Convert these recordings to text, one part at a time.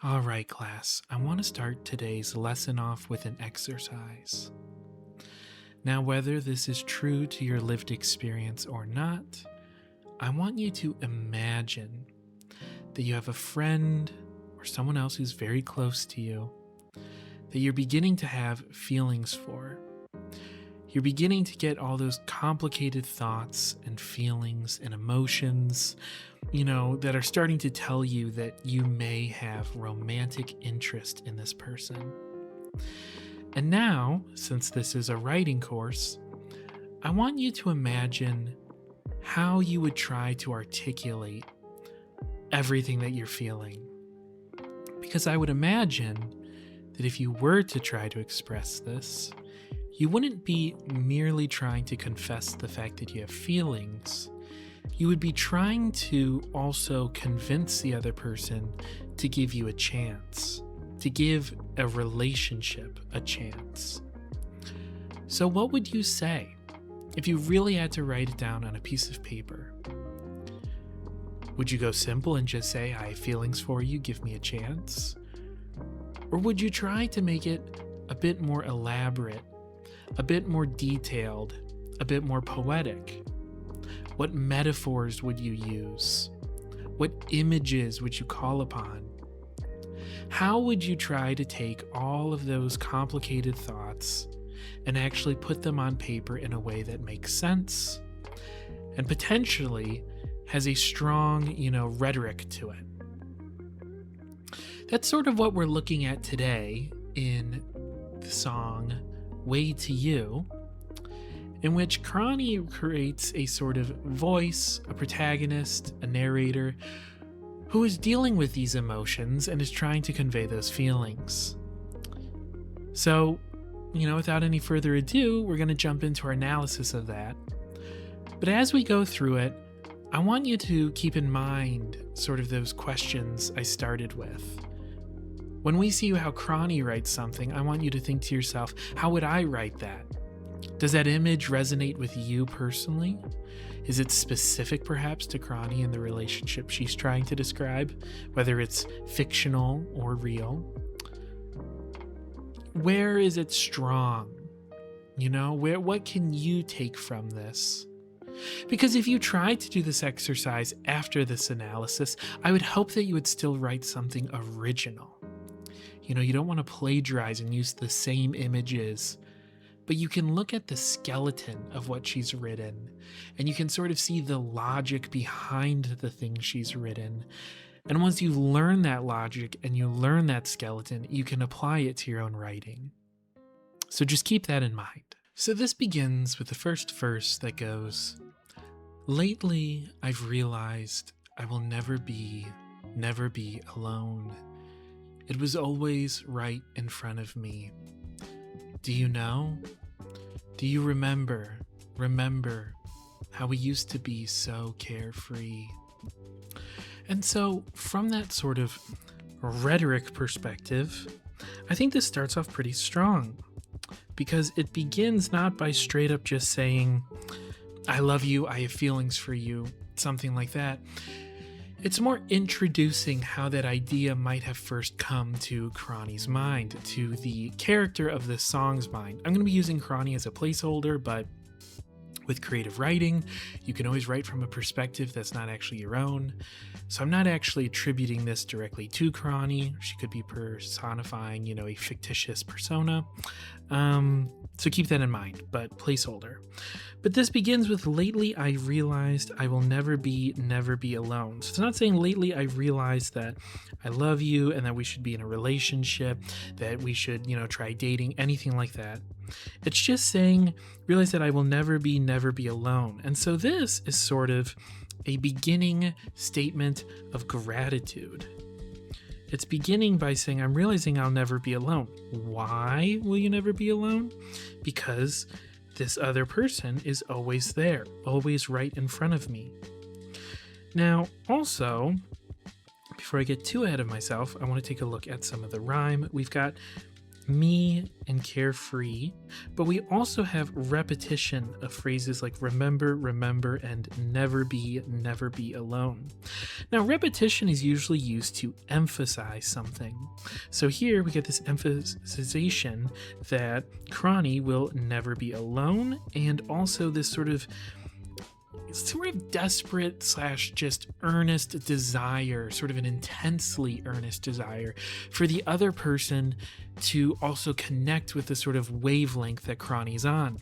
All right, class, I want to start today's lesson off with an exercise. Now, whether this is true to your lived experience or not, I want you to imagine that you have a friend or someone else who's very close to you that you're beginning to have feelings for. You're beginning to get all those complicated thoughts and feelings and emotions, that are starting to tell you that you may have romantic interest in this person. And now, since this is a writing course, I want you to imagine how you would try to articulate everything that you're feeling. Because I would imagine that if you were to try to express this, you wouldn't be merely trying to confess the fact that you have feelings. You would be trying to also convince the other person to give you a chance, to give a relationship a chance. So what would you say if you really had to write it down on a piece of paper? Would you go simple and just say, I have feelings for you, give me a chance? Or would you try to make it a bit more elaborate, a bit more detailed, a bit more poetic? What metaphors would you use? What images would you call upon? How would you try to take all of those complicated thoughts and actually put them on paper in a way that makes sense and potentially has a strong, rhetoric to it? That's sort of what we're looking at today in the song Way to You, in which Kronii creates a sort of voice, a protagonist, a narrator, who is dealing with these emotions and is trying to convey those feelings. So, without any further ado, we're going to jump into our analysis of that. But as we go through it, I want you to keep in mind sort of those questions I started with. When we see how Kronii writes something, I want you to think to yourself, how would I write that? Does that image resonate with you personally? Is it specific perhaps to Kronii and the relationship she's trying to describe, whether it's fictional or real? Where is it strong? What can you take from this? Because if you try to do this exercise after this analysis, I would hope that you would still write something original. You don't want to plagiarize and use the same images, but you can look at the skeleton of what she's written, and you can sort of see the logic behind the things she's written. And once you learn that logic and you learn that skeleton, you can apply it to your own writing. So just keep that in mind. So this begins with the first verse that goes, "Lately, I've realized I will never be alone. It was always right in front of me. Do you know? Do you remember how we used to be so carefree?" And so from that sort of rhetoric perspective, I think this starts off pretty strong, because it begins not by straight up just saying, I love you, I have feelings for you, something like that. It's more introducing how that idea might have first come to Kronii's mind, to the character of the song's mind. I'm going to be using Kronii as a placeholder, but with creative writing, you can always write from a perspective that's not actually your own. So I'm not actually attributing this directly to Kronii. She could be personifying, a fictitious persona. So keep that in mind, but placeholder. But this begins with, lately I realized I will never be alone. So it's not saying lately I realized that I love you and that we should be in a relationship, that we should, try dating, anything like that. It's just saying, realize that I will never be alone. And so this is sort of a beginning statement of gratitude. It's beginning by saying, I'm realizing I'll never be alone. Why will you never be alone? Because this other person is always there, always right in front of me. Now, also, before I get too ahead of myself, I want to take a look at some of the rhyme. We've got me and carefree, but we also have repetition of phrases like remember, remember, and never be alone. Now, repetition is usually used to emphasize something. So here we get this emphasization that Kronii will never be alone, and also this sort of desperate / just earnest desire, sort of an intensely earnest desire for the other person to also connect with the sort of wavelength that Kronii's on.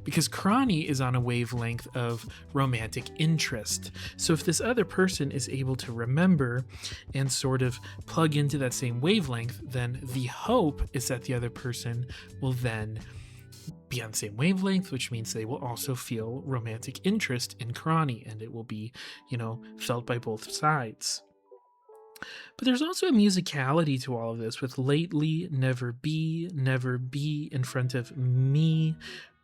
Because Kronii is on a wavelength of romantic interest. So if this other person is able to remember and sort of plug into that same wavelength, then the hope is that the other person will then be on the same wavelength, which means they will also feel romantic interest in Kronii, and it will be, felt by both sides. But there's also a musicality to all of this, with lately, never be in front of me,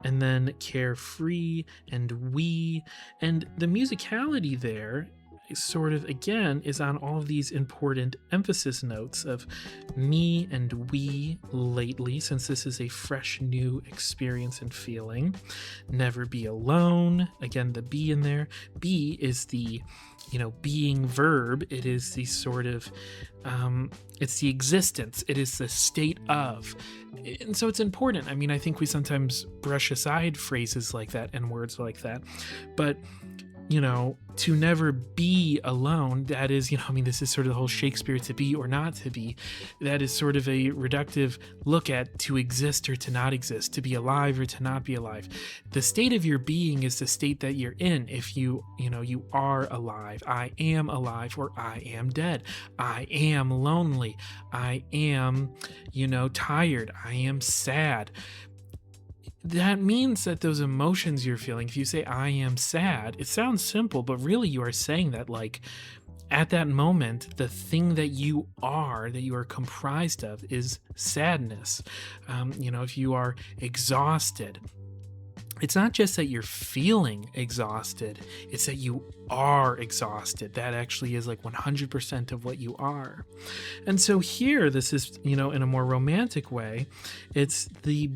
and then carefree and we. And the musicality there sort of, again, is on all of these important emphasis notes of me and we lately, since this is a fresh new experience and feeling. Never be alone, again, the be in there. Be is the being verb. It is the sort of it's the existence, it is the state of. And so it's important. I mean, I think we sometimes brush aside phrases like that and words like that, but to never be alone, that is, this is sort of the whole Shakespeare, to be or not to be. That is sort of a reductive look at to exist or to not exist, to be alive or to not be alive. The state of your being is the state that you're in. If you are alive, I am alive, or I am dead. I am lonely. I am, tired. I am sad. That means that those emotions you're feeling, if you say I am sad, it sounds simple, but really you are saying that, like, at that moment, the thing that you are comprised of is sadness. If you are exhausted, it's not just that you're feeling exhausted, it's that you are exhausted. That actually is like 100% of what you are. And so here, this is, in a more romantic way, it's the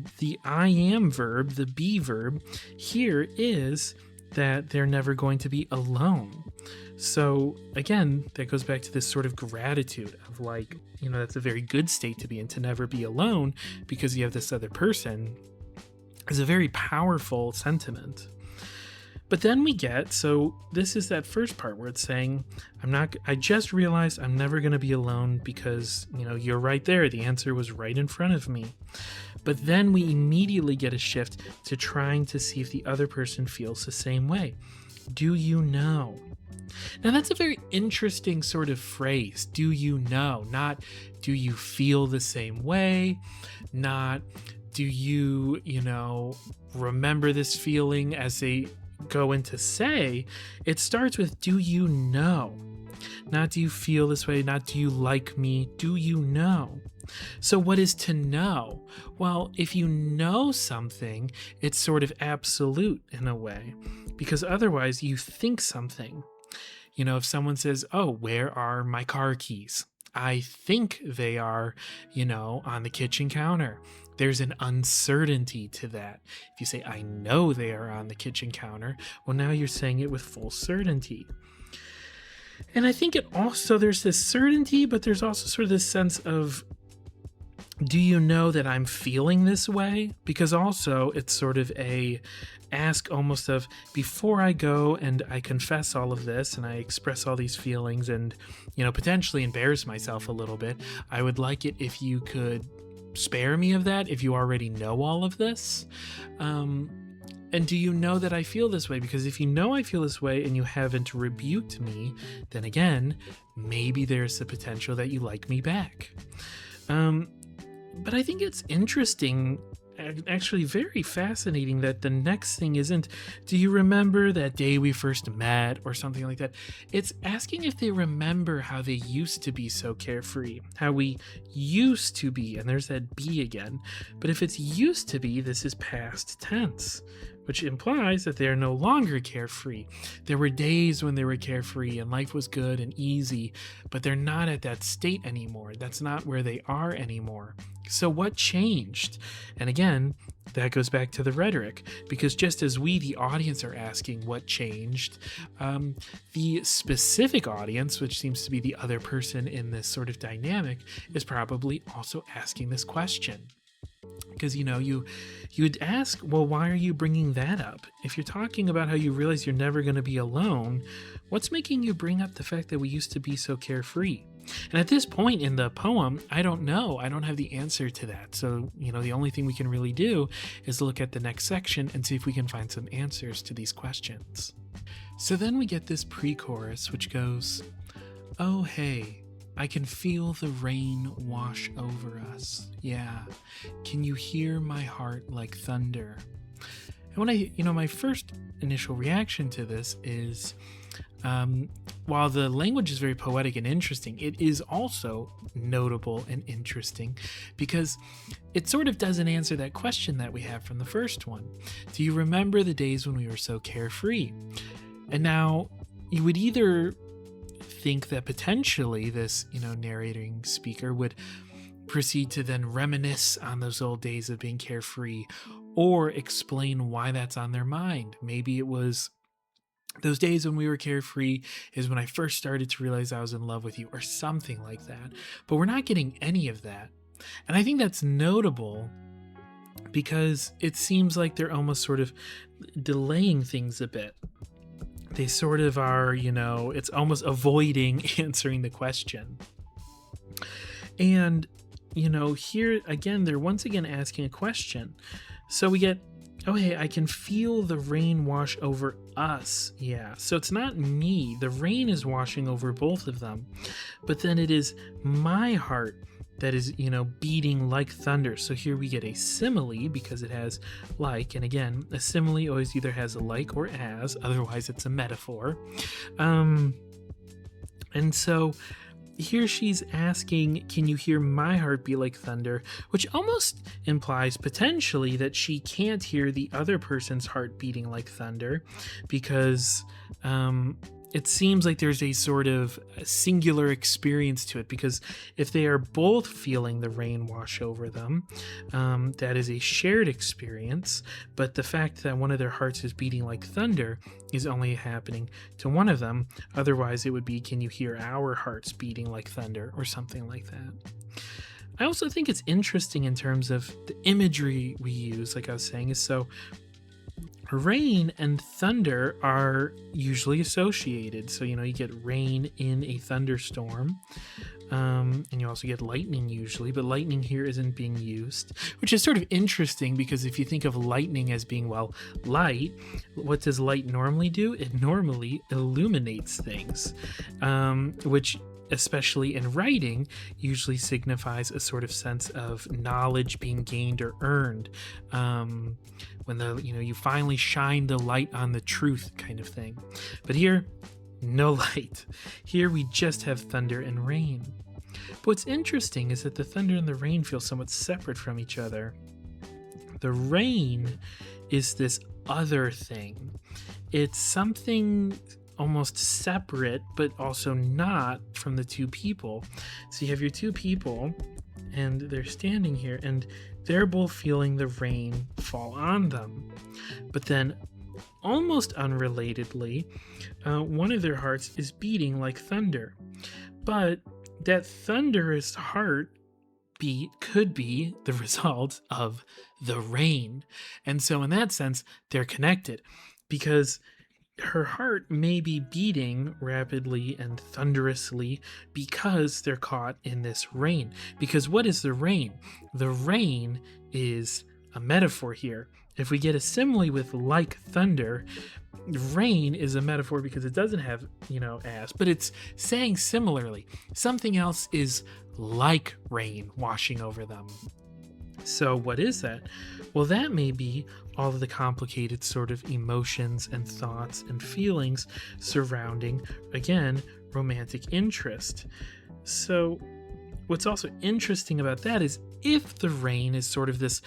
I am verb, the be verb here is that they're never going to be alone. So again, that goes back to this sort of gratitude of like, that's a very good state to be in, to never be alone because you have this other person. Is a very powerful sentiment. But then we get, so this is that first part where it's saying, I just realized I'm never going to be alone because, you're right there. The answer was right in front of me. But then we immediately get a shift to trying to see if the other person feels the same way. Do you know? Now that's a very interesting sort of phrase. Do you know? Not do you feel the same way? Not do you, remember this feeling as they go into say. It starts with do you know? Not do you feel this way, not do you like me, do you know? So what is to know? Well, if you know something, it's sort of absolute in a way, because otherwise you think something. If someone says, oh, where are my car keys? I think they are, on the kitchen counter. There's an uncertainty to that. If you say, I know they are on the kitchen counter, well, now you're saying it with full certainty. And I think it also, there's this certainty, but there's also sort of this sense of, do you know that I'm feeling this way? Because also it's sort of a ask almost of, before I go and I confess all of this and I express all these feelings and, potentially embarrass myself a little bit, I would like it if you could spare me of that, if you already know all of this. And do you know that I feel this way? Because if you know I feel this way and you haven't rebuked me, then again, maybe there's the potential that you like me back. But I think it's interesting, actually very fascinating, that the next thing isn't, do you remember that day we first met or something like that? It's asking if they remember how they used to be so carefree, how we used to be, and there's that be again. But if it's used to be, this is past tense, which implies that they're no longer carefree. There were days when they were carefree and life was good and easy, but they're not at that state anymore. That's not where they are anymore. So what changed? And again, that goes back to the rhetoric, because just as we, the audience, are asking what changed, the specific audience, which seems to be the other person in this sort of dynamic, is probably also asking this question. Because, you would ask, well, why are you bringing that up? If you're talking about how you realize you're never going to be alone, what's making you bring up the fact that we used to be so carefree? And at this point in the poem, I don't know. I don't have the answer to that. So, the only thing we can really do is look at the next section and see if we can find some answers to these questions. So then we get this pre-chorus, which goes, "Oh, hey, I can feel the rain wash over us. Yeah. Can you hear my heart like thunder?" And when my first initial reaction to this is, while the language is very poetic and interesting, it is also notable and interesting because it sort of doesn't answer that question that we have from the first one. Do you remember the days when we were so carefree? And now you would either think that potentially this, narrating speaker would proceed to then reminisce on those old days of being carefree or explain why that's on their mind. Maybe it was those days when we were carefree is when I first started to realize I was in love with you, or something like that. But we're not getting any of that. And I think that's notable because it seems like they're almost sort of delaying things a bit. They sort of are, it's almost avoiding answering the question. And, here again, they're once again asking a question. So we get, "Oh, hey, I can feel the rain wash over us." Yeah, so it's not me. The rain is washing over both of them. But then it is my heart that is, beating like thunder. So here we get a simile because it has like, and again, a simile always either has a like or as, otherwise it's a metaphor. And so here she's asking, can you hear my heart beat like thunder? Which almost implies potentially that she can't hear the other person's heart beating like thunder because it seems like there's a sort of singular experience to it, because if they are both feeling the rain wash over them, that is a shared experience, but the fact that one of their hearts is beating like thunder is only happening to one of them. Otherwise, it would be, can you hear our hearts beating like thunder, or something like that. I also think it's interesting in terms of the imagery we use, like I was saying, is so rain and thunder are usually associated. So, you get rain in a thunderstorm, and you also get lightning usually, but lightning here isn't being used, which is sort of interesting because if you think of lightning as being, light, what does light normally do? It normally illuminates things, which especially in writing, usually signifies a sort of sense of knowledge being gained or earned. When you finally shine the light on the truth, kind of thing. But here, no light. Here we just have thunder and rain. But what's interesting is that the thunder and the rain feel somewhat separate from each other. The rain is this other thing. It's something almost separate, but also not from the two people. So you have your two people, and they're standing here, and they're both feeling the rain fall on them. But then, almost unrelatedly, one of their hearts is beating like thunder. But that thunderous heart beat could be the result of the rain. And so in that sense, they're connected, because her heart may be beating rapidly and thunderously because they're caught in this rain. Because what is the rain? The rain is a metaphor here. If we get a simile with like thunder, rain is a metaphor because it doesn't have, as, but it's saying similarly. Something else is like rain washing over them. So what is that? Well, that may be all of the complicated sort of emotions and thoughts and feelings surrounding, again, romantic interest. So what's also interesting about that is if the rain is sort of this,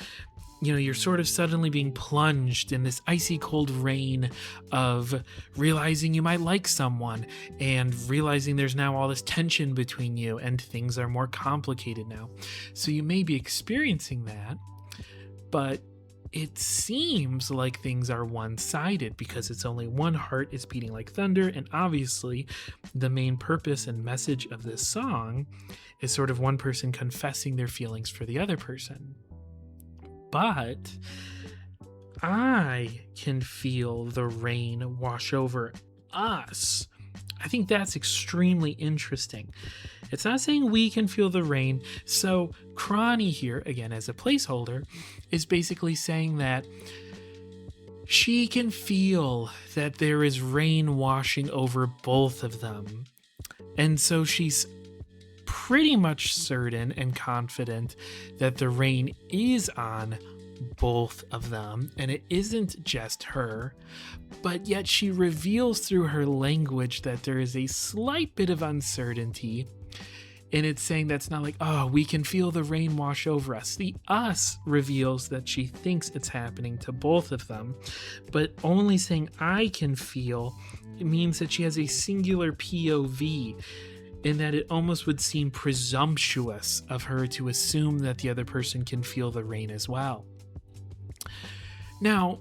you're sort of suddenly being plunged in this icy cold rain of realizing you might like someone and realizing there's now all this tension between you and things are more complicated now. So you may be experiencing that, but it seems like things are one-sided because it's only one heart is beating like thunder, and obviously the main purpose and message of this song is sort of one person confessing their feelings for the other person. But I can feel the rain wash over us. I think that's extremely interesting. It's not saying we can feel the rain. So Kronii here, again as a placeholder, is basically saying that she can feel that there is rain washing over both of them. And so she's pretty much certain and confident that the rain is on both of them, and it isn't just her, but yet she reveals through her language that there is a slight bit of uncertainty, and it's saying that's not like, oh, we can feel the rain wash over us. The us reveals that she thinks it's happening to both of them, but only saying I can feel, it means that she has a singular POV, in that it almost would seem presumptuous of her to assume that the other person can feel the rain as well. Now,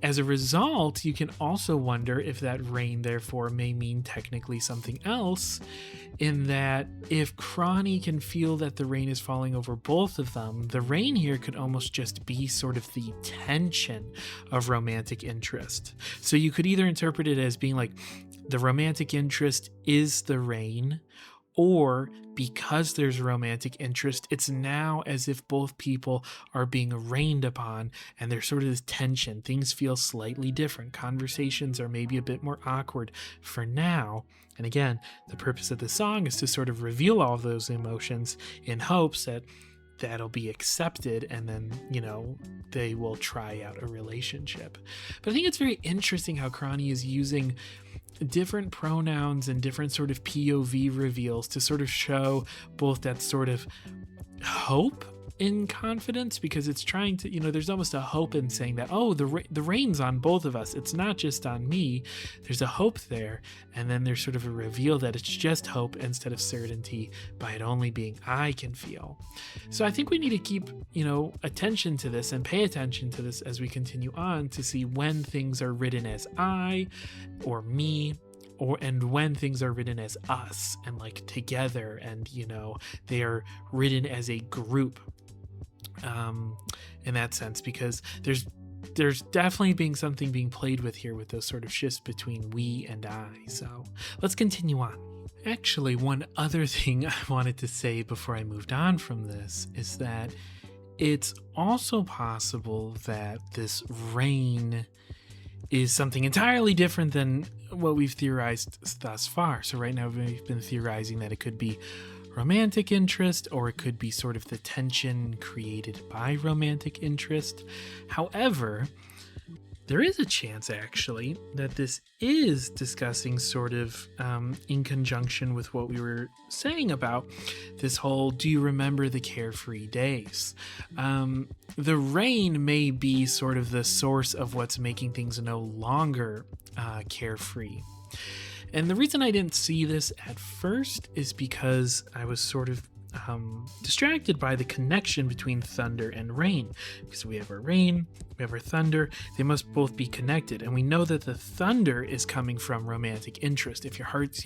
as a result, you can also wonder if that rain therefore may mean technically something else, in that if Kronii can feel that the rain is falling over both of them, the rain here could almost just be sort of the tension of romantic interest. So you could either interpret it as being like the romantic interest is the rain, or because there's romantic interest, it's now as if both people are being rained upon and there's sort of this tension. Things feel slightly different. Conversations are maybe a bit more awkward for now. And again, the purpose of the song is to sort of reveal all of those emotions in hopes that that'll be accepted and then, they will try out a relationship. But I think it's very interesting how Kronii is using different pronouns and different sort of POV reveals to sort of show both that sort of hope in confidence, because it's trying to, there's almost a hope in saying that, oh, the rain's on both of us. It's not just on me. There's a hope there. And then there's sort of a reveal that it's just hope instead of certainty by it only being I can feel. So I think we need to keep, attention to this and pay attention to this as we continue on to see when things are written as I or me, and when things are written as us and like together, and they are written as a group in that sense, because there's definitely something being played with here with those sort of shifts between we and I. So let's continue on. Actually, one other thing I wanted to say before I moved on from this is that it's also possible that this rain is something entirely different than what we've theorized thus far. So right now we've been theorizing that it could be romantic interest, or it could be sort of the tension created by romantic interest. However, there is a chance actually that this is discussing sort of in conjunction with what we were saying about this whole do you remember the carefree days. The rain may be sort of the source of what's making things no longer carefree. And the reason I didn't see this at first is because I was sort of distracted by the connection between thunder and rain. Because we have our rain, we have our thunder, they must both be connected. And we know that the thunder is coming from romantic interest. If your heart's,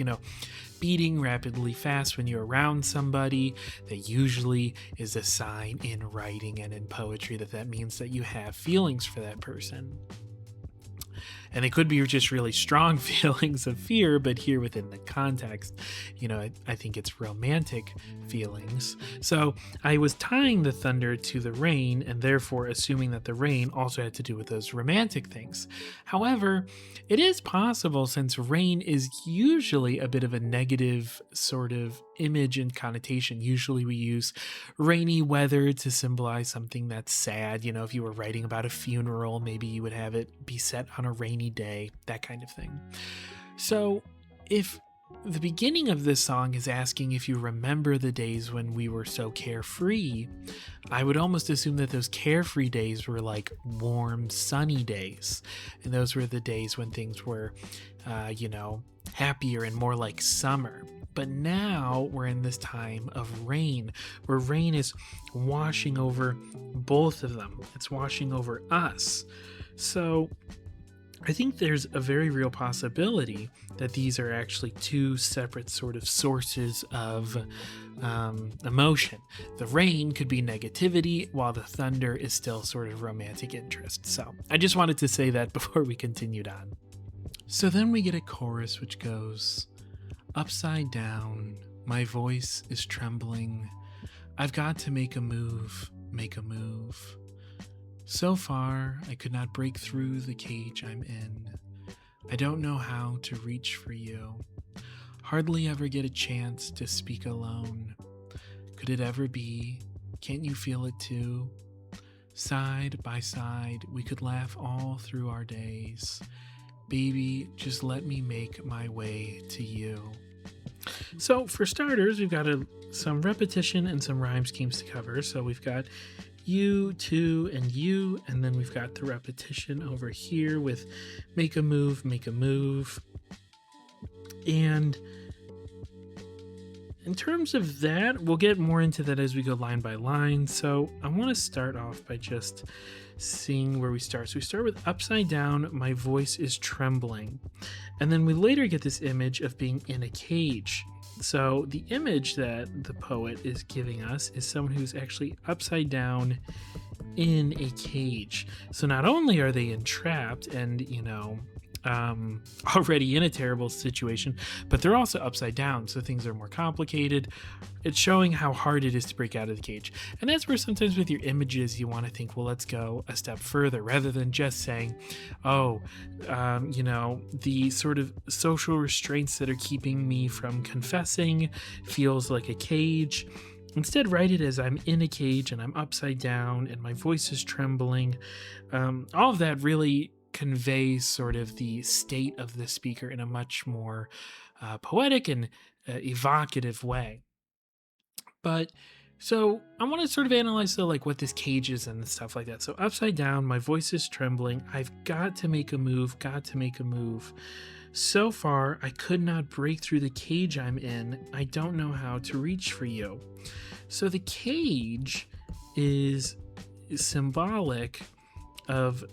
beating rapidly fast when you're around somebody, that usually is a sign in writing and in poetry that means that you have feelings for that person. And they could be just really strong feelings of fear, but here within the context, I think it's romantic feelings. So I was tying the thunder to the rain and therefore assuming that the rain also had to do with those romantic things. However, it is possible, since rain is usually a bit of a negative sort of image and connotation. Usually we use rainy weather to symbolize something that's sad. If you were writing about a funeral, maybe you would have it be set on a rainy day, that kind of thing. So if The beginning of this song is asking if you remember the days when we were so carefree. I would almost assume that those carefree days were like warm, sunny days. And those were the days when things were, happier and more like summer. But now we're in this time of rain, where rain is washing over both of them. It's washing over us. So I think there's a very real possibility that these are actually two separate sort of sources of emotion. The rain could be negativity, while the thunder is still sort of romantic interest. So I just wanted to say that before we continued on. So then we get a chorus which goes, upside down, my voice is trembling. I've got to make a move, make a move. So far, I could not break through the cage I'm in. I don't know how to reach for you. Hardly ever get a chance to speak alone. Could it ever be? Can't you feel it too? Side by side, we could laugh all through our days. Baby, just let me make my way to you. So for starters, we've got some repetition and some rhyme schemes to cover. So we've got you, two, and you, and then we've got the repetition over here with make a move, make a move. And in terms of that, we'll get more into that as we go line by line. So I want to start off by just seeing where we start. So we start with upside down, my voice is trembling. And then we later get this image of being in a cage. So the image that the poet is giving us is someone who's actually upside down in a cage. So not only are they entrapped and, already in a terrible situation, but they're also upside down, so things are more complicated. It's showing how hard it is to break out of the cage. And that's where sometimes with your images you want to think, well, let's go a step further, rather than just saying, the sort of social restraints that are keeping me from confessing feels like a cage. Instead, write it as I'm in a cage and I'm upside down and my voice is trembling. All of that really conveys sort of the state of the speaker in a much more poetic and evocative way. But so I want to sort of analyze what this cage is and stuff like that. So upside down, my voice is trembling. I've got to make a move, got to make a move. So far, I could not break through the cage I'm in. I don't know how to reach for you. So the cage is symbolic of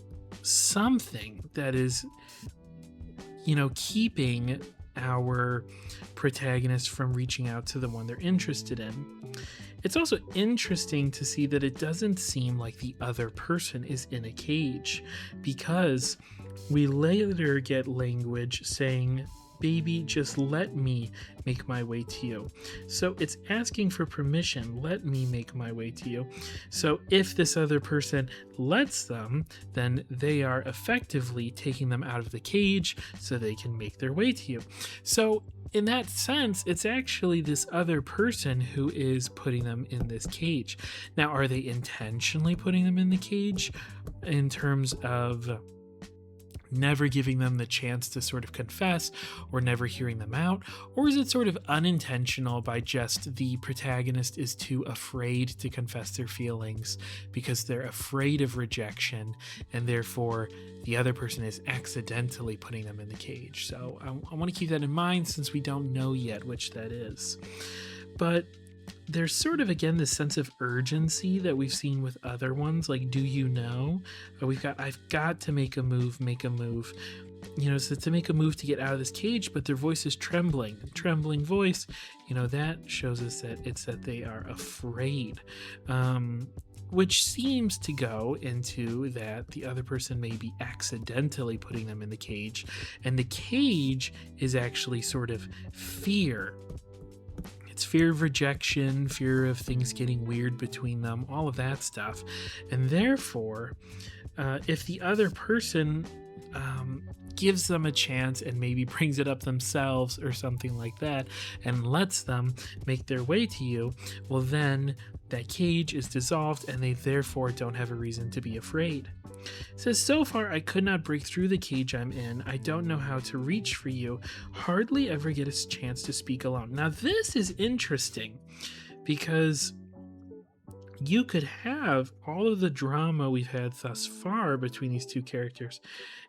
something that is, keeping our protagonist from reaching out to the one they're interested in. It's also interesting to see that it doesn't seem like the other person is in a cage, because we later get language saying, baby, just let me make my way to you. So it's asking for permission. Let me make my way to you. So if this other person lets them, then they are effectively taking them out of the cage so they can make their way to you. So in that sense, it's actually this other person who is putting them in this cage. Now, are they intentionally putting them in the cage in terms of never giving them the chance to sort of confess or never hearing them out? Or is it sort of unintentional by just the protagonist is too afraid to confess their feelings because they're afraid of rejection, and therefore the other person is accidentally putting them in the cage? So I want to keep that in mind, since we don't know yet which that is. But there's sort of, again, this sense of urgency that we've seen with other ones, like Do You Know? I've got to make a move, make a move. So to make a move to get out of this cage, but their voice is trembling. Trembling voice, that shows us that it's that they are afraid. Which seems to go into that the other person may be accidentally putting them in the cage. And the cage is actually sort of fear. It's fear of rejection, fear of things getting weird between them, all of that stuff. And therefore, if the other person gives them a chance and maybe brings it up themselves or something like that and lets them make their way to you, well, then that cage is dissolved and they therefore don't have a reason to be afraid. It says, so far I could not break through the cage I'm in. I don't know how to reach for you. Hardly ever get a chance to speak alone. Now this is interesting because you could have all of the drama we've had thus far between these two characters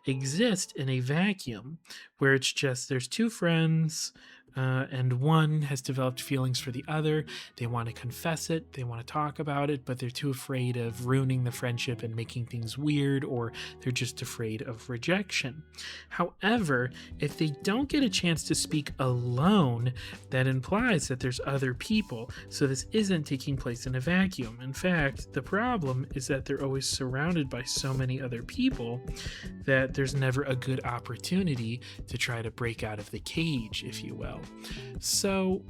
exist in a vacuum where it's just there's two friends and one has developed feelings for the other. They want to confess it, they want to talk about it, but they're too afraid of ruining the friendship and making things weird, or they're just afraid of rejection. However, if they don't get a chance to speak alone, that implies that there's other people, so this isn't taking place in a vacuum. In fact, the problem is that they're always surrounded by so many other people that there's never a good opportunity to try to break out of the cage, if you will. So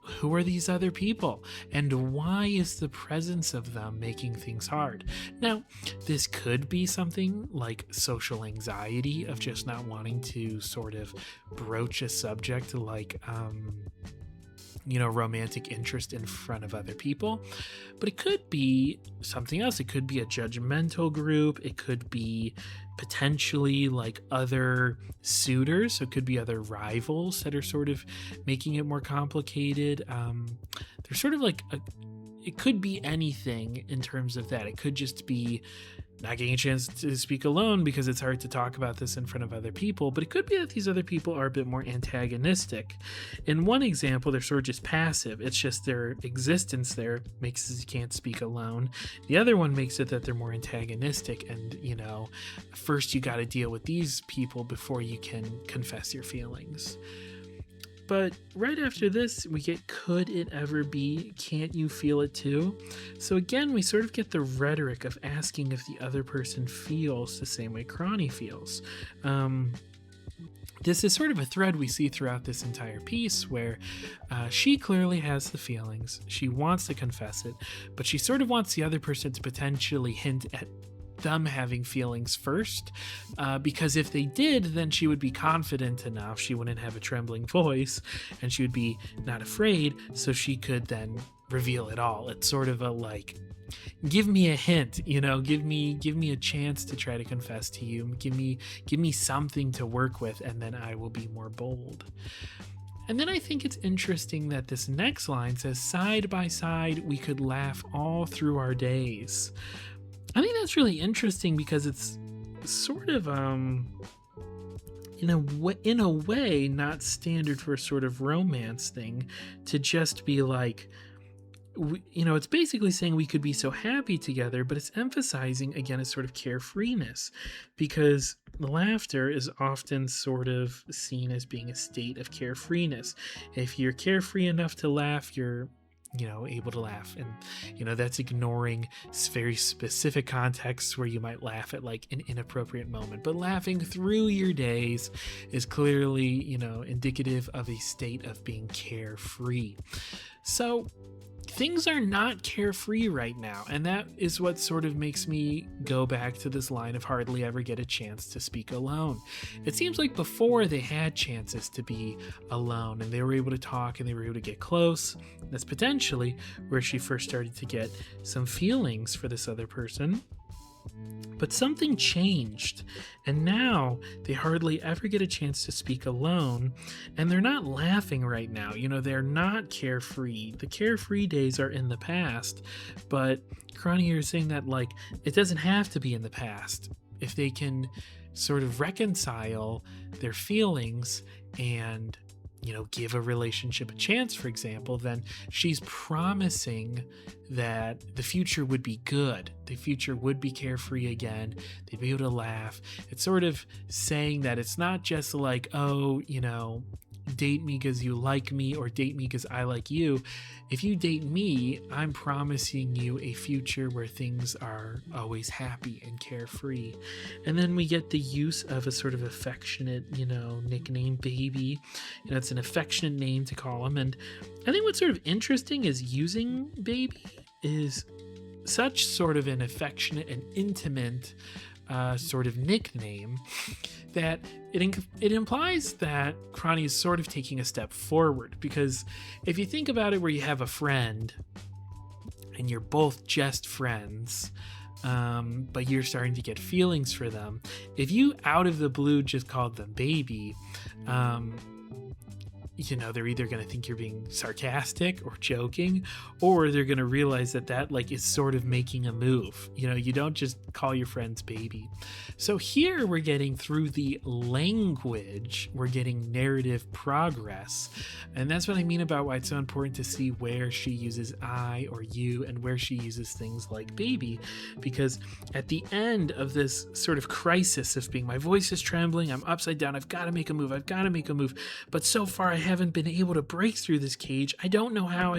who are these other people, and why is the presence of them making things hard? Now, this could be something like social anxiety of just not wanting to sort of broach a subject like romantic interest in front of other people, but it could be something else. It could be a judgmental group. It could be potentially like other suitors. So it could be other rivals that are sort of making it more complicated. There's sort of like it could be anything in terms of that. It could just be not getting a chance to speak alone because it's hard to talk about this in front of other people, but it could be that these other people are a bit more antagonistic. In one example, they're sort of just passive. It's just their existence there makes it you can't speak alone. The other one makes it that they're more antagonistic, and first you got to deal with these people before you can confess your feelings. But right after this, we get, could it ever be, can't you feel it too? So again, we sort of get the rhetoric of asking if the other person feels the same way Kronii feels. This is sort of a thread we see throughout this entire piece where she clearly has the feelings. She wants to confess it, but she sort of wants the other person to potentially hint at them having feelings first, because if they did, then she would be confident enough, she wouldn't have a trembling voice, and she would be not afraid, so she could then reveal it all. It's sort of a like, give me a hint, give me a chance to try to confess to you, give me something to work with, and then I will be more bold. And then I think it's interesting that this next line says, side by side we could laugh all through our days. I think that's really interesting because it's sort of in a way not standard for a sort of romance thing to just be like, it's basically saying we could be so happy together, but it's emphasizing again a sort of carefreeness, because laughter is often sort of seen as being a state of carefreeness. If you're carefree enough to laugh, you're able to laugh, and that's ignoring very specific contexts where you might laugh at like an inappropriate moment, but laughing through your days is clearly indicative of a state of being carefree. So things are not carefree right now, and that is what sort of makes me go back to this line of hardly ever get a chance to speak alone. It seems like before they had chances to be alone and they were able to talk and they were able to get close. That's potentially where she first started to get some feelings for this other person. But something changed, and now they hardly ever get a chance to speak alone, and they're not laughing right now. They're not carefree. The carefree days are in the past, but Kronii is saying that, like, it doesn't have to be in the past. If they can sort of reconcile their feelings and give a relationship a chance, for example, then she's promising that the future would be good. The future would be carefree again. They'd be able to laugh. It's sort of saying that it's not just like, date me because you like me or date me because I like you. If you date me, I'm promising you a future where things are always happy and carefree. And then we get the use of a sort of affectionate, nickname, baby. It's an affectionate name to call him. And I think what's sort of interesting is using baby is such sort of an affectionate and intimate sort of nickname, that it implies that Kronii is sort of taking a step forward. Because if you think about it, where you have a friend and you're both just friends, but you're starting to get feelings for them, if you out of the blue just called them baby, they're either going to think you're being sarcastic or joking, or they're going to realize that like is sort of making a move. You don't just call your friends baby. So here we're getting, through the language, we're getting narrative progress. And that's what I mean about why it's so important to see where she uses I or you and where she uses things like baby. Because at the end of this sort of crisis of being, my voice is trembling, I'm upside down, I've got to make a move, but so far I haven't been able to break through this cage. I don't know how.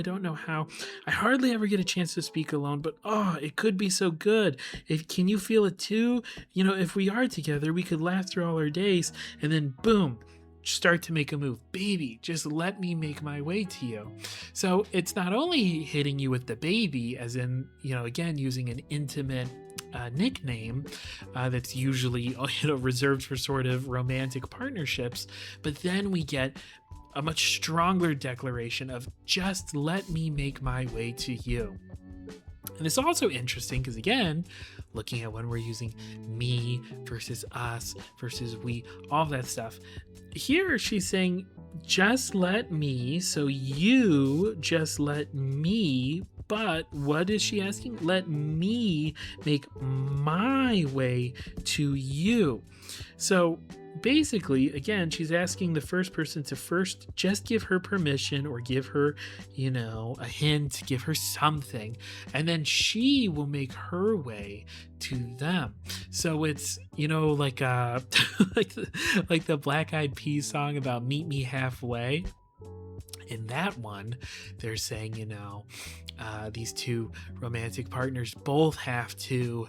I hardly ever get a chance to speak alone, but it could be so good. Can you feel it too? If we are together, we could laugh through all our days, and then boom, start to make a move. Baby, just let me make my way to you. So it's not only hitting you with the baby, as in, again, using an intimate nickname that's usually reserved for sort of romantic partnerships, but then we get a much stronger declaration of just let me make my way to you. And it's also interesting because, again, looking at when we're using me versus us versus we, all that stuff, here she's saying just let me, so you just let me. But what is she asking? Let me make my way to you. So basically, again, she's asking the first person to first just give her permission, or give her, a hint, give her something, and then she will make her way to them. So it's, like like the Black Eyed Peas song about meet me halfway. In that one, they're saying, these two romantic partners both have to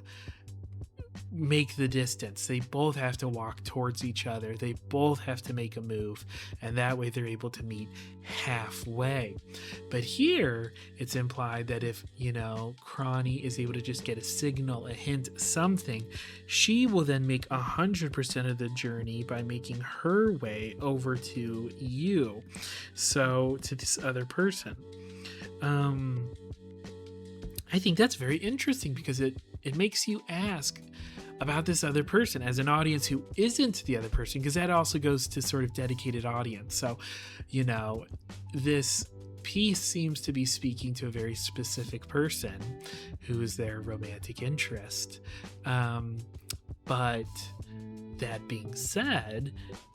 make the distance. They both have to walk towards each other. They both have to make a move, and that way they're able to meet halfway. But here it's implied that if, Kronii is able to just get a signal, a hint, something, she will then make 100% of the journey by making her way over to you. So to this other person. I think that's very interesting because it makes you ask about this other person as an audience who isn't the other person, because that also goes to sort of dedicated audience. So, this piece seems to be speaking to a very specific person who is their romantic interest. But that being said,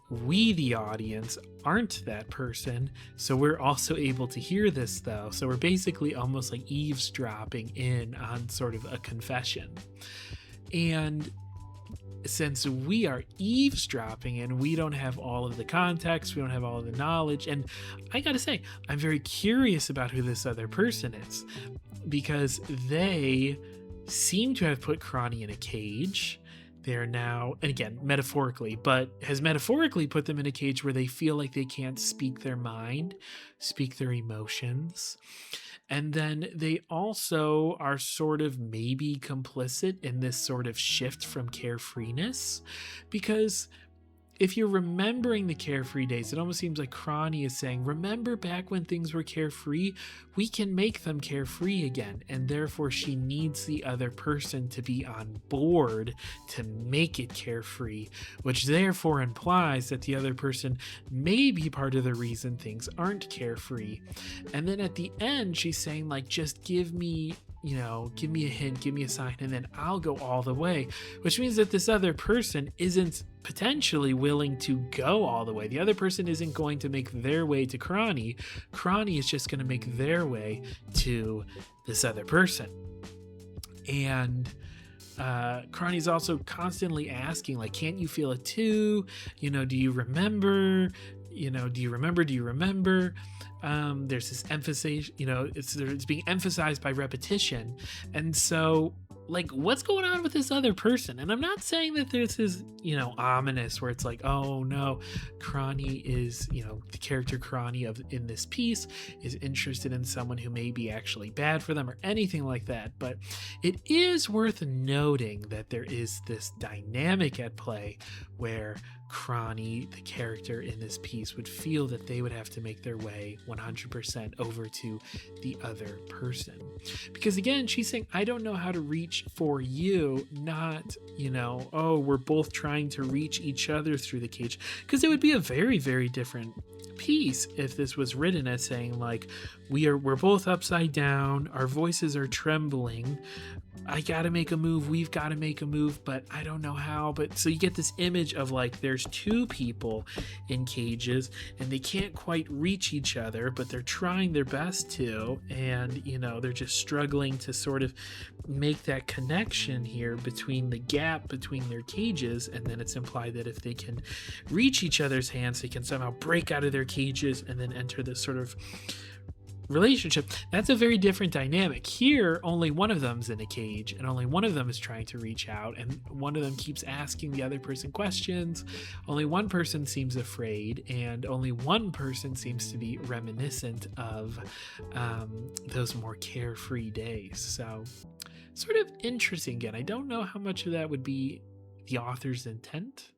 we, the audience, aren't that person, so we're also able to hear this, though. So we're basically almost like eavesdropping in on sort of a confession. And since we are eavesdropping and we don't have all of the context, we don't have all of the knowledge, and I gotta say, I'm very curious about who this other person is, because they seem to have put Kronii in a cage. They're now, and again, metaphorically, but has metaphorically put them in a cage where they feel like they can't speak their mind, speak their emotions. And then they also are sort of maybe complicit in this sort of shift from carefreeness, because if you're remembering the carefree days, it almost seems like Kronii is saying, remember back when things were carefree? We can make them carefree again. And therefore she needs the other person to be on board to make it carefree, which therefore implies that the other person may be part of the reason things aren't carefree. And then at the end, she's saying, like, just give me give me a hint, give me a sign, and then I'll go all the way, which means that this other person isn't potentially willing to go all the way. The other person isn't going to make their way to Kronii. Kronii is just going to make their way to this other person. And Kronii is also constantly asking, like, can't you feel it too? Do you remember? Do you remember? There's this emphasis, it's being emphasized by repetition. And so like, what's going on with this other person? And I'm not saying that this is, ominous, where it's like, oh no, Kronii is, the character Kronii in this piece is interested in someone who may be actually bad for them or anything like that. But it is worth noting that there is this dynamic at play where Kronii, the character in this piece, would feel that they would have to make their way 100% over to the other person. Because again, she's saying, I don't know how to reach for you, not, oh, we're both trying to reach each other through the cage. Because it would be a very, very different piece if this was written as saying, like, we're both upside down, our voices are trembling, I gotta make a move, we've got to make a move, but I don't know how. But so you get this image of like there's two people in cages and they can't quite reach each other, but they're trying their best to, and they're just struggling to sort of make that connection here between the gap between their cages. And then it's implied that if they can reach each other's hands, they can somehow break out of their cages and then enter this sort of relationship. That's a very different dynamic. Here, only one of them's in a cage and only one of them is trying to reach out, and one of them keeps asking the other person questions. Only one person seems afraid, and only one person seems to be reminiscent of those more carefree days. So sort of interesting. Again, I don't know how much of that would be the author's intent,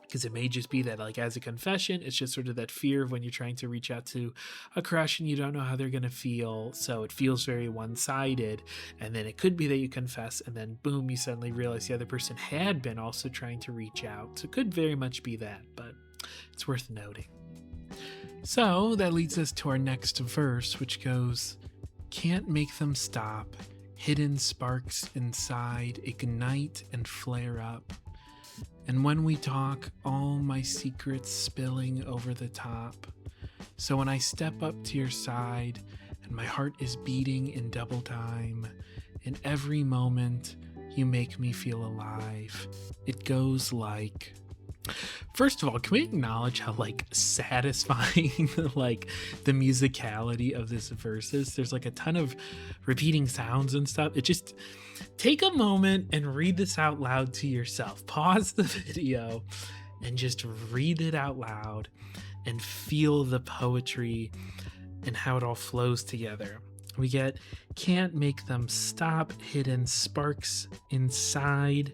because it may just be that, like, as a confession, it's just sort of that fear of when you're trying to reach out to a crush and you don't know how they're going to feel, so it feels very one-sided. And then it could be that you confess and then boom, you suddenly realize the other person had been also trying to reach out. So it could very much be that, but it's worth noting. So that leads us to our next verse, which goes, "Can't make them stop, hidden sparks inside ignite and flare up. And when we talk, all my secrets spilling over the top. So when I step up to your side and my heart is beating in double time, in every moment you make me feel alive. It goes like..." First of all, can we acknowledge how like satisfying like the musicality of this verse is? There's like a ton of repeating sounds and stuff. It just, take a moment and read this out loud to yourself. Pause the video and just read it out loud and feel the poetry and how it all flows together. We get, "Can't make them stop, hidden sparks inside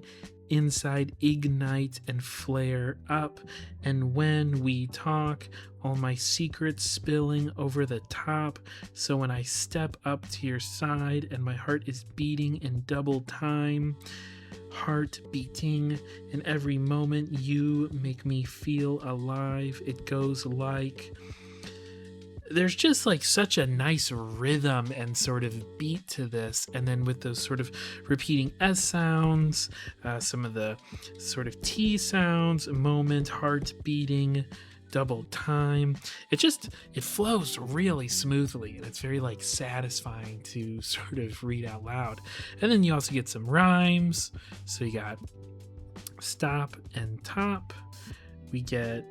ignite and flare up. And when we talk, all my secrets spilling over the top. So when I step up to your side and my heart is beating in double time, heart beating, in every moment you make me feel alive. It goes like..." There's just like such a nice rhythm and sort of beat to this, and then with those sort of repeating S sounds, some of the sort of T sounds, moment, heart beating, double time. It flows really smoothly, and it's very like satisfying to sort of read out loud. And then you also get some rhymes. So you got stop and top. We get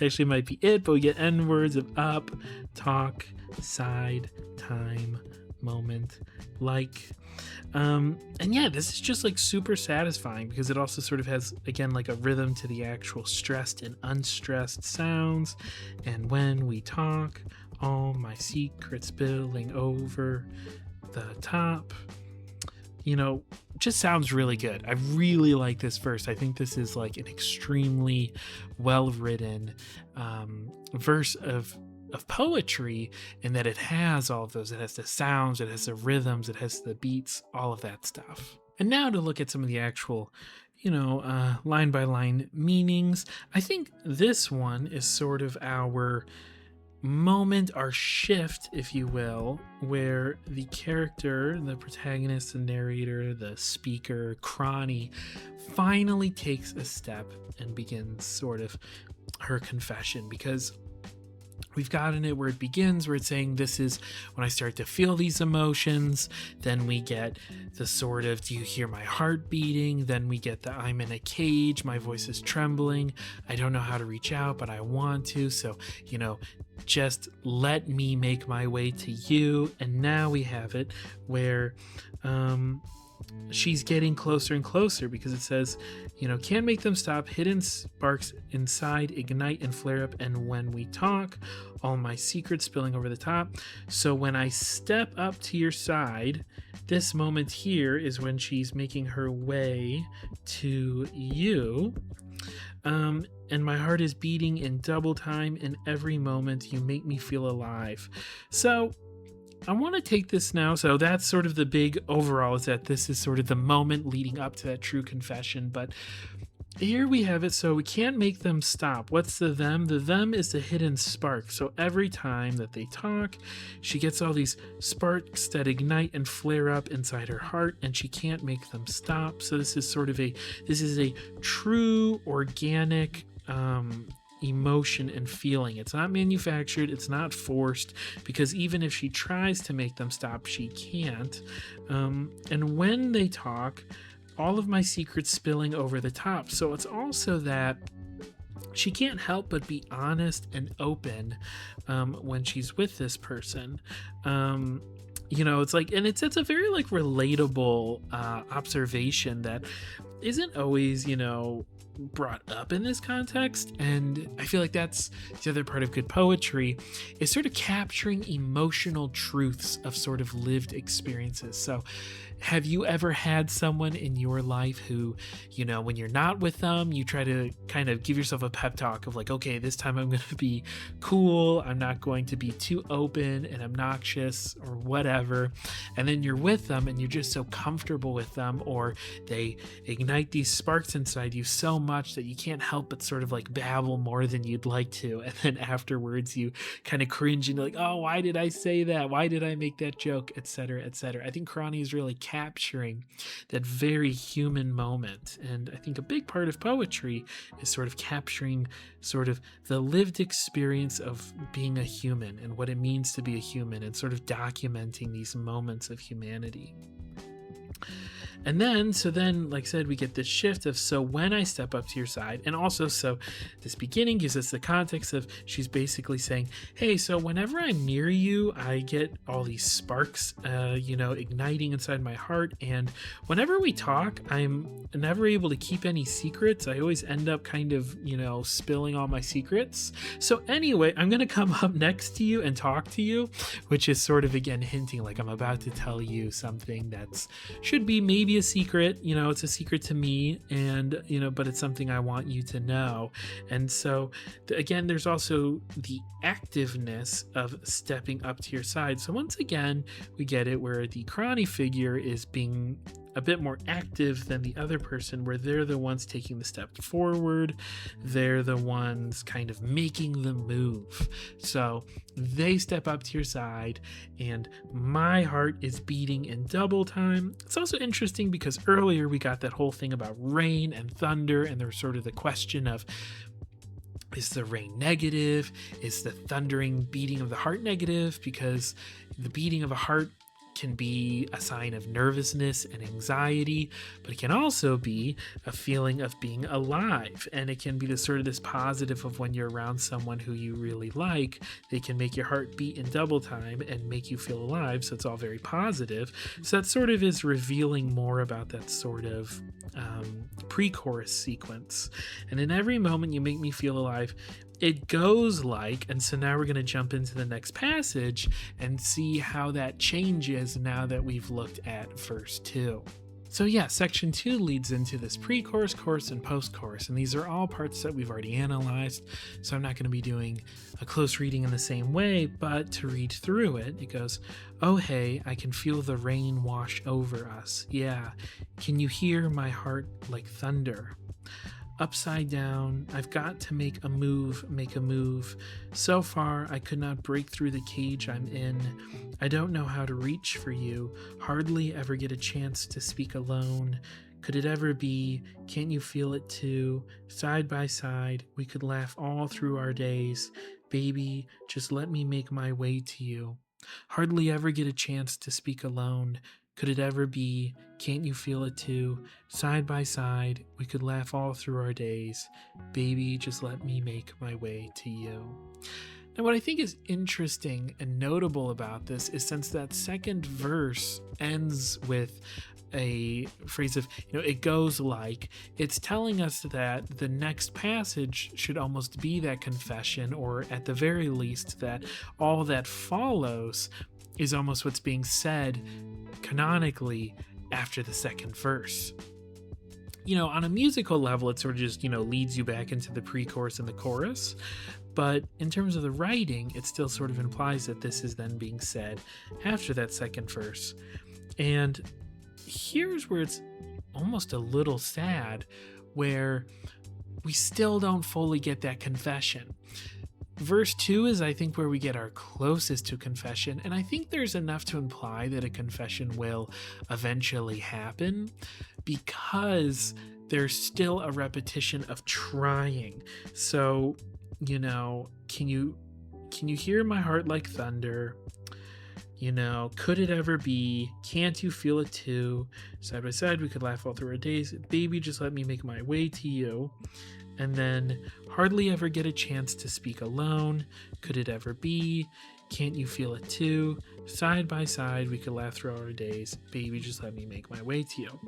actually might be it, but we get N words of up, talk, side, time, moment, like. And yeah, this is just like super satisfying because it also sort of has, again, like a rhythm to the actual stressed and unstressed sounds. And when we talk, all my secrets spilling over the top. Just sounds really good. I really like this verse. I think this is like an extremely well-written verse of poetry, in that it has all of those. It has the sounds, it has the rhythms, it has the beats, all of that stuff. And now to look at some of the actual, line by line meanings. I think this one is sort of our moment, our shift, if you will, where the character, the protagonist, the narrator, the speaker, Kronii, finally takes a step and begins sort of her confession. Because we've gotten it where it begins, where it's saying this is when I start to feel these emotions. Then we get the sort of, do you hear my heart beating? Then we get the, I'm in a cage, my voice is trembling, I don't know how to reach out, but I want to. So, just let me make my way to you. And now we have it where she's getting closer and closer, because it says, can't make them stop, hidden sparks inside ignite and flare up, and when we talk, all my secrets spilling over the top. So when I step up to your side, this moment here is when she's making her way to you. And my heart is beating in double time. In every moment you make me feel alive. So I want to take this now. So that's sort of the big overall, is that this is sort of the moment leading up to that true confession. But here we have it. So we can't make them stop. What's the them? The them is the hidden spark. So every time that they talk, she gets all these sparks that ignite and flare up inside her heart, and she can't make them stop. So this is sort of a true organic emotion and feeling. It's not manufactured, it's not forced, because even if she tries to make them stop, she can't. And when they talk, all of my secrets spilling over the top. So it's also that she can't help but be honest and open when she's with this person. It's like, and it's a very like relatable observation that isn't always, brought up in this context. And I feel like that's the other part of good poetry, is sort of capturing emotional truths of sort of lived experiences. So have you ever had someone in your life who, when you're not with them, you try to kind of give yourself a pep talk of like, okay, this time I'm going to be cool, I'm not going to be too open and obnoxious or whatever, and then you're with them and you're just so comfortable with them, or they ignite these sparks inside you so much that you can't help but sort of like babble more than you'd like to, and then afterwards you kind of cringe and you're like, oh, why did I say that, why did I make that joke, etc., etc. I think Kronii is really capturing that very human moment. And I think a big part of poetry is sort of capturing sort of the lived experience of being a human and what it means to be a human, and sort of documenting these moments of humanity. And then, like I said, we get this shift of, so when I step up to your side, and also, so this beginning gives us the context of, she's basically saying, hey, so whenever I'm near you, I get all these sparks, igniting inside my heart. And whenever we talk, I'm never able to keep any secrets. I always end up kind of, spilling all my secrets. So anyway, I'm going to come up next to you and talk to you, which is sort of, again, hinting like I'm about to tell you something that's should be maybe a secret, it's a secret to me, and but it's something I want you to know. And so again, there's also the activeness of stepping up to your side. So once again, we get it where the Kronii figure is being a bit more active than the other person, where they're the ones taking the step forward, they're the ones kind of making the move. So they step up to your side, and my heart is beating in double time. It's also interesting because earlier we got that whole thing about rain and thunder, and there's sort of the question of, is the rain negative? Is the thundering beating of the heart negative? Because the beating of a heart can be a sign of nervousness and anxiety, but it can also be a feeling of being alive. And it can be the sort of this positive of when you're around someone who you really like, they can make your heart beat in double time and make you feel alive. So it's all very positive. So that sort of is revealing more about that sort of pre-chorus sequence. And in every moment you make me feel alive, it goes like, and so now we're going to jump into the next passage and see how that changes now that we've looked at verse 2. So yeah, section 2 leads into this pre-chorus, chorus, and post-chorus, and these are all parts that we've already analyzed, so I'm not going to be doing a close reading in the same way, but to read through it, it goes, oh hey, I can feel the rain wash over us, yeah, can you hear my heart like thunder? Upside down, I've got to make a move. So far, I could not break through the cage I'm in. I don't know how to reach for you, hardly ever get a chance to speak alone. Could it ever be? Can't you feel it too? Side by side, we could laugh all through our days. Baby, just let me make my way to you. Hardly ever get a chance to speak alone. Could it ever be? Can't you feel it too? Side by side, we could laugh all through our days. Baby, just let me make my way to you. Now, what I think is interesting and notable about this is since that second verse ends with a phrase of, it goes like, it's telling us that the next passage should almost be that confession, or at the very least, that all that follows is almost what's being said canonically after the second verse. On a musical level, it sort of just, leads you back into the pre-chorus and the chorus. But in terms of the writing, it still sort of implies that this is then being said after that second verse. And here's where it's almost a little sad, where we still don't fully get that confession. Verse 2 is, I think, where we get our closest to confession, and I think there's enough to imply that a confession will eventually happen, because there's still a repetition of trying. So, can you hear my heart like thunder? Could it ever be? Can't you feel it too? Side by side, we could laugh all through our days. Baby, just let me make my way to you. And then, hardly ever get a chance to speak alone. Could it ever be? Can't you feel it too? Side by side, we could laugh through our days. Baby, just let me make my way to you.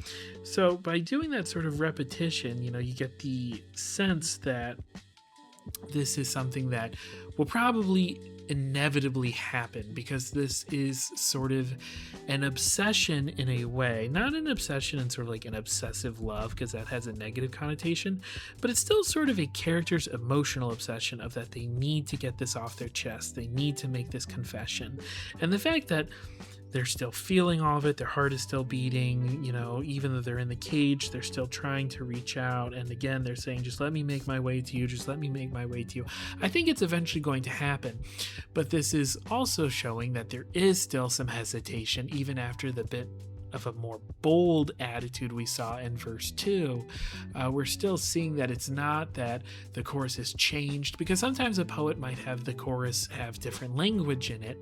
So by doing that sort of repetition, you get the sense that this is something that will probably inevitably happen, because this is sort of an obsession in a way, not an obsession in sort of like an obsessive love, because that has a negative connotation, but it's still sort of a character's emotional obsession of that they need to get this off their chest, they need to make this confession. And the fact that they're still feeling all of it, their heart is still beating, even though they're in the cage, they're still trying to reach out. And again, they're saying, just let me make my way to you, just let me make my way to you. I think it's eventually going to happen, but this is also showing that there is still some hesitation, even after the bit of a more bold attitude we saw in verse 2. We're still seeing that it's not that the chorus has changed, because sometimes a poet might have the chorus have different language in it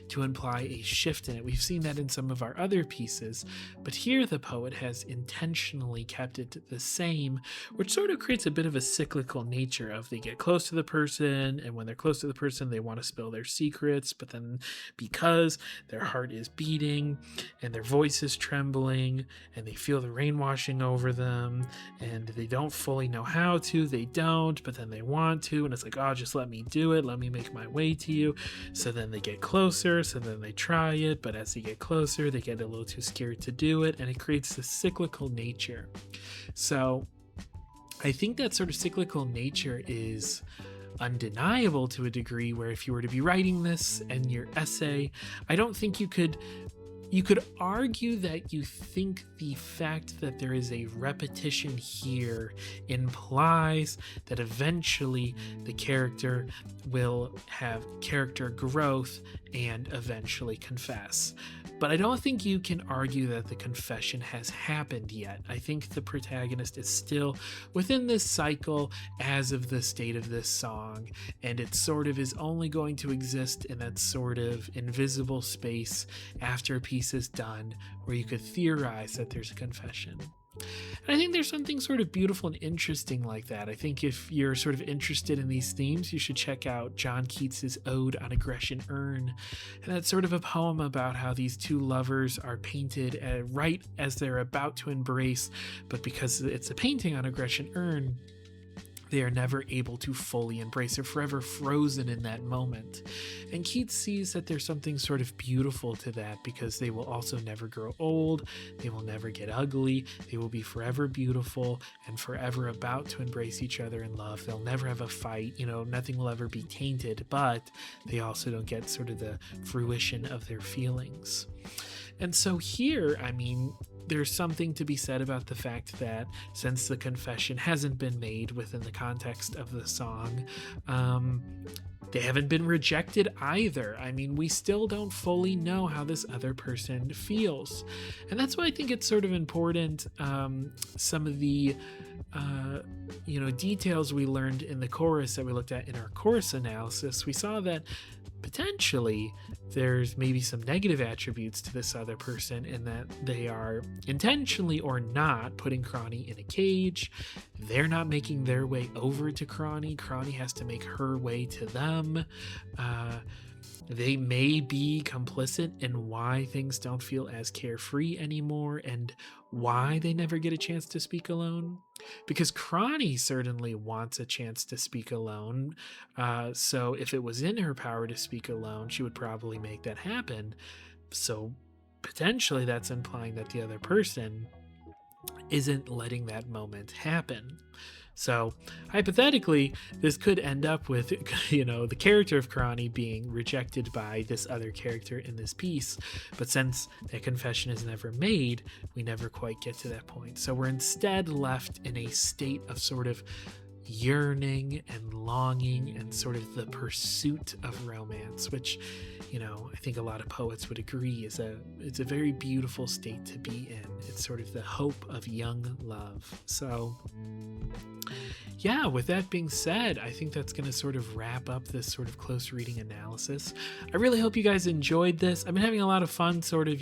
to imply a shift in it. We've seen that in some of our other pieces, but here the poet has intentionally kept it the same, which sort of creates a bit of a cyclical nature of they get close to the person, and when they're close to the person, they want to spill their secrets, but then because their heart is beating and their voice is trembling and they feel the rain washing over them and they don't fully know how to, they don't, but then they want to, and it's like, oh, just let me do it, let me make my way to you. So then they get closer, so then they try it, but as they get closer, they get a little too scared to do it, and it creates this cyclical nature. So I think that sort of cyclical nature is undeniable to a degree, where if you were to be writing this and your essay, I don't think you could argue that you think the fact that there is a repetition here implies that eventually the character will have character growth and eventually confess. But I don't think you can argue that the confession has happened yet. I think the protagonist is still within this cycle as of the state of this song, and it sort of is only going to exist in that sort of invisible space after a piece is done, where you could theorize that there's a confession. And I think there's something sort of beautiful and interesting like that. I think if you're sort of interested in these themes, you should check out John Keats's Ode on a Grecian Urn. And that's sort of a poem about how these two lovers are painted right as they're about to embrace, but because it's a painting on a Grecian urn, they are never able to fully embrace. They're forever frozen in that moment. And Keats sees that there's something sort of beautiful to that, because they will also never grow old, they will never get ugly, they will be forever beautiful and forever about to embrace each other in love. They'll never have a fight, nothing will ever be tainted, but they also don't get sort of the fruition of their feelings. And so here, there's something to be said about the fact that since the confession hasn't been made within the context of the song, they haven't been rejected either. I mean, we still don't fully know how this other person feels. And that's why I think it's sort of important. Some of the details we learned in the chorus that we looked at in our chorus analysis, we saw that potentially there's maybe some negative attributes to this other person, in that they are intentionally or not putting Kronii in a cage. They're not making their way over to Kronii. Kronii has to make her way to them. They may be complicit in why things don't feel as carefree anymore, and why they never get a chance to speak alone. Because Kronii certainly wants a chance to speak alone. So if it was in her power to speak alone, she would probably make that happen. So potentially that's implying that the other person isn't letting that moment happen. So hypothetically, this could end up with, the character of Kronii being rejected by this other character in this piece. But since that confession is never made, we never quite get to that point. So we're instead left in a state of sort of yearning and longing and sort of the pursuit of romance, which, I think a lot of poets would agree it's a very beautiful state to be in. It's sort of the hope of young love. So yeah, with that being said, I think that's going to sort of wrap up this sort of close reading analysis. I really hope you guys enjoyed this. I've been having a lot of fun sort of,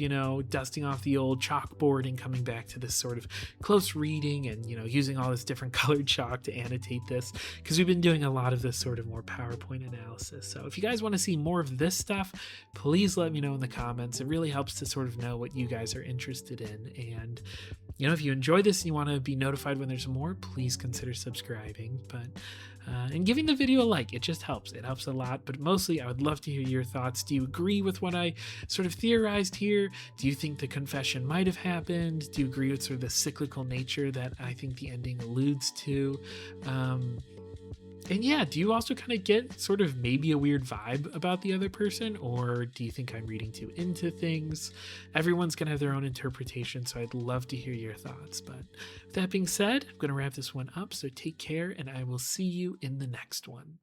dusting off the old chalkboard and coming back to this sort of close reading and, using all this different colored chalk to annotate this, because we've been doing a lot of this sort of more PowerPoint analysis. So if you guys want to see more of this stuff, please let me know in the comments. It really helps to sort of know what you guys are interested in. And if you enjoy this and you want to be notified when there's more, please consider subscribing. And giving the video a like. It just helps. It helps a lot. But mostly, I would love to hear your thoughts. Do you agree with what I sort of theorized here? Do you think the confession might have happened? Do you agree with sort of the cyclical nature that I think the ending alludes to? And yeah, do you also kind of get sort of maybe a weird vibe about the other person? Or do you think I'm reading too into things? Everyone's going to have their own interpretation, so I'd love to hear your thoughts. But with that being said, I'm going to wrap this one up, so take care, and I will see you in the next one.